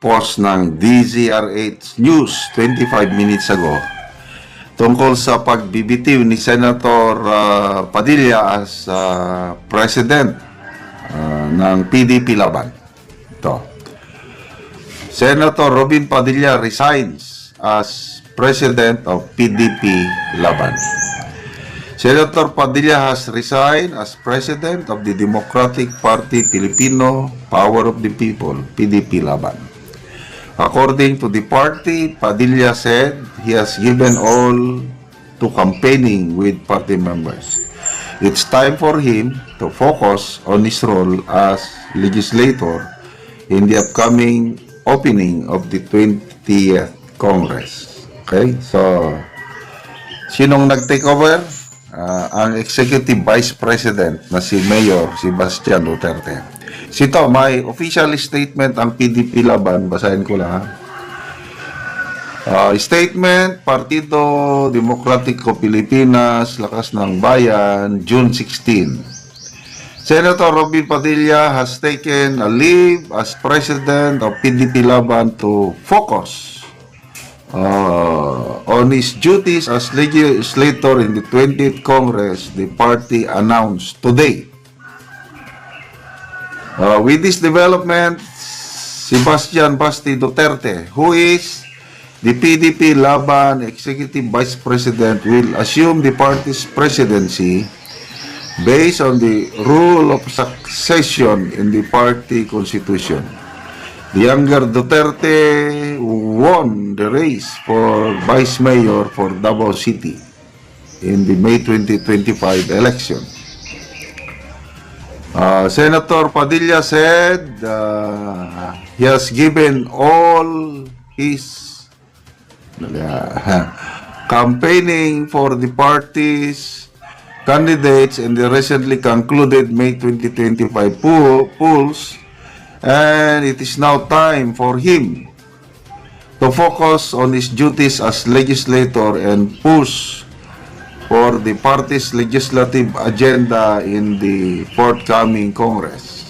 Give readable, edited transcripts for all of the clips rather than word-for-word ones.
post ng DZRH News 25 minutes ago tungkol sa pagbibitiw ni Senator Padilla as President ng PDP Laban. Ito. Senator Robin Padilla resigns as President of PDP Laban. Senator Padilla has resigned as President of the Democratic Party Filipino Power of the People, PDP Laban. According to the party, Padilla said he has given all to campaigning with party members. It's time for him to focus on his role as legislator in the upcoming opening of the 20th Congress. Okay, so sinong nag-take over? Ang Executive Vice President na si Mayor Sebastian Duterte. Sito, may official statement ang PDP Laban. Basahin ko lang. Statement, Partido Demokratiko Pilipinas, Lakas ng Bayan, June 16. Senator Robin Padilla has taken a leave as President of PDP Laban to focus on his duties as legislator in the 20th Congress, the party announced today. With this development, Sebastian Basti Duterte, who is the PDP Laban Executive Vice President, will assume the party's presidency based on the rule of succession in the party constitution. The younger Duterte won the race for Vice Mayor for Davao City in the May 2025 election. Senator Padilla said he has given all his campaigning for the party's candidates in the recently concluded May 2025 polls, and it is now time for him to focus on his duties as legislator and push for the party's legislative agenda in the forthcoming Congress.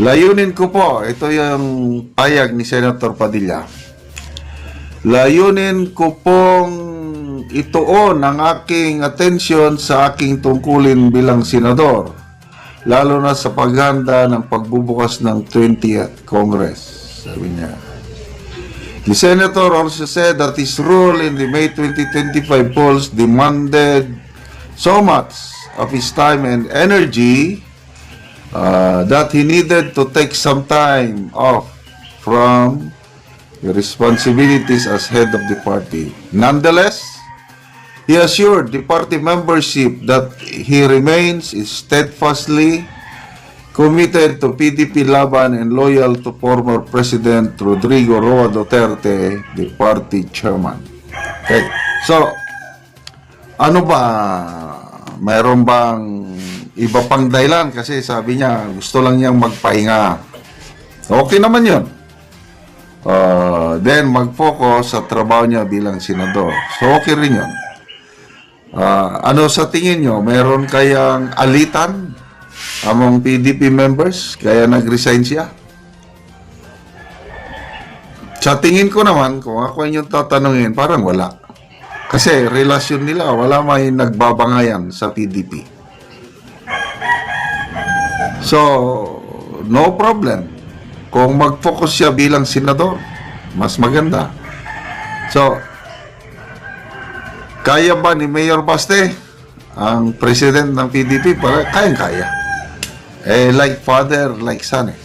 Layunin ko po, ito yung payag ni Senator Padilla. Layunin ko pong ituon ang aking atensyon sa aking tungkulin bilang senador, lalo na sa paghanda ng pagbubukas ng 20th Congress, sabi niya. The senator also said that his role in the May 2025 polls demanded so much of his time and energy that he needed to take some time off from the responsibilities as head of the party. Nonetheless, he assured the party membership that he remains steadfastly committed to PDP Laban and loyal to former President Rodrigo Roa Duterte, the party chairman. Okay. So, ano ba? Mayroon bang iba pang dahilan? Kasi sabi niya, gusto lang niyang magpahinga. Okay naman yun. Then, mag-focus sa trabaho niya bilang senador. So, okay rin yun. Ano sa tingin nyo? Meron kayang alitan among PDP members kaya nag-resign siya? Sa tingin ko naman, kung ako yung tatanungin, parang wala. Kasi relasyon nila, wala may nagbabangayan sa PDP. So, no problem. Kung mag-focus siya bilang senador, mas maganda. So, kaya ba ni Mayor Baste, ang president ng PDP? Kayang-kaya. Like father, like son.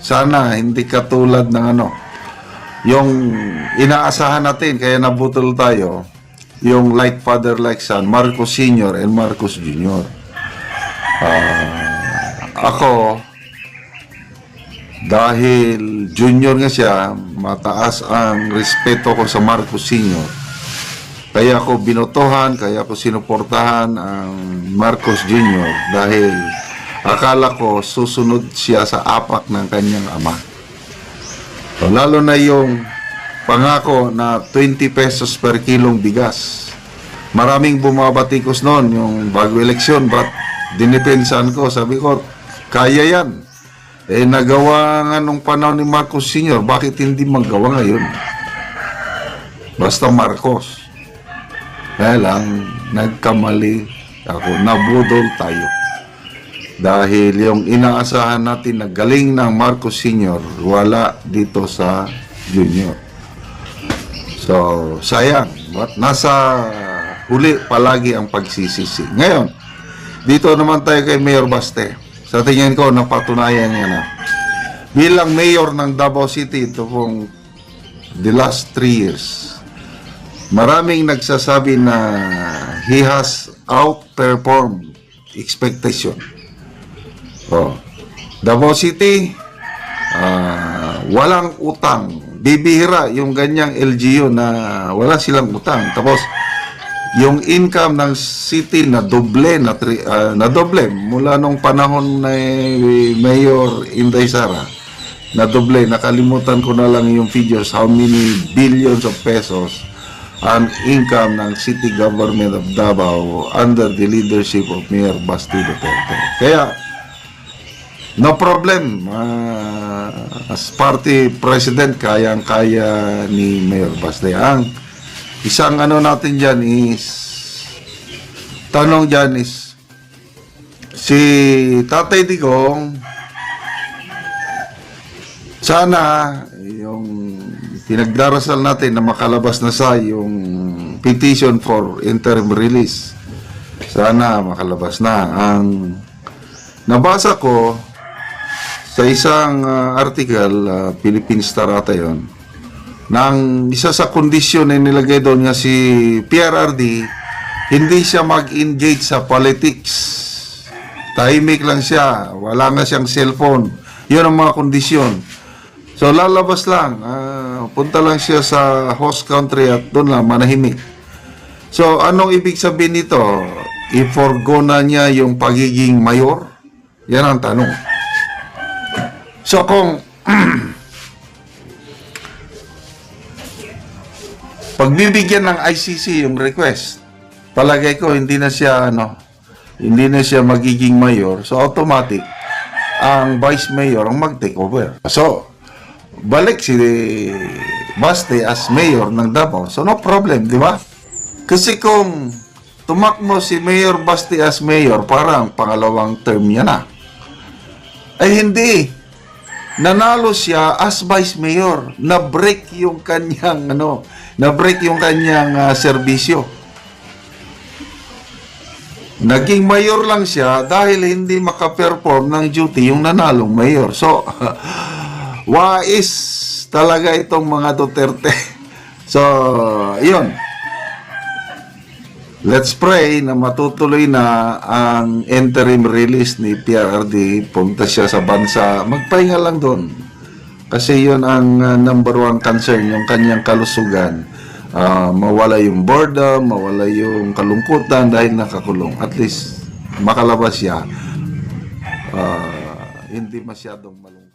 Sana hindi katulad ng yung inaasahan natin, kaya nabutol tayo, yung like father, like son, Marcos Sr. and Marcos Jr. Ako, dahil junior nga siya, mataas ang respeto ko sa Marcos Sr. Kaya ako binotohan, kaya ako sinuportahan ang Marcos Jr. dahil akala ko susunod siya sa apak ng kanyang ama. So, lalo na yung pangako na 20 pesos per kilong bigas. Maraming bumabatikos noon yung bago eleksyon, but dinipensan ko, sabi ko, kaya yan. Nagawa nga nung panahon ni Marcos Sr., bakit hindi magawa ngayon? Basta Marcos. Kaya lang, nagkamali ako, nabudol tayo. Dahil yung inaasahan natin na galing ng Marcos Sr., wala dito sa Junior. So, sayang. Nasa huli palagi ang pagsisisi. Ngayon, dito naman tayo kay Mayor Baste. Sa tingin ko, napatunayan niya na. Bilang mayor ng Davao City, ito pong the last 3 years, maraming nagsasabi na he has outperformed expectation. Davao City, walang utang. Bibihira yung ganyang LGU na wala silang utang. Tapos, yung income ng city na doble, na doble mula nung panahon ni Mayor Inday Sara, na doble. Nakalimutan ko na lang yung figures, how many billions of pesos ang income ng city government of Davao under the leadership of Mayor Basti Duterte. Kaya, no problem. As party president, kayang-kaya ni Mayor Basti. Ang isang ano natin dyan is, tanong dyan is, si Tatay Digong, sana yung pinagdarasal natin na makalabas na sa yung petition for interim release. Sana makalabas na. Ang nabasa ko sa isang article, Philippine Star ata yun, nang isa sa kondisyon na nilagay doon nga si PRRD, hindi siya mag-engage sa politics. Tahimik lang siya. Wala nga siyang cellphone. Yun ang mga kondisyon. So, lalabas lang. Punta lang siya sa host country at doon lang, manahimik. So, anong ibig sabihin nito? I-forgo na niya yung pagiging mayor? Yan ang tanong. So, kung pagbibigyan ng ICC yung request, palagay ko hindi na siya magiging mayor. So, automatic, ang vice mayor ang mag-take over. So, balik si Baste as mayor ng Davao. So, no problem, di ba? Kasi kung tumakbo si Mayor Baste as mayor, parang pangalawang term niya na. Ay, hindi. Nanalo siya as vice mayor. Na-break yung kanyang, serbisyo. Naging mayor lang siya dahil hindi makaperform ng duty yung nanalong mayor. So, wais talaga itong mga Duterte. So, yun. Let's pray na matutuloy na ang interim release ni PRRD. Punta siya sa bansa. Magpahinga lang doon. Kasi yun ang number one concern, yung kanyang kalusugan. Mawala yung boredom, mawala yung kalungkutan dahil nakakulong. At least, makalabas siya. Hindi masyadong malungkot.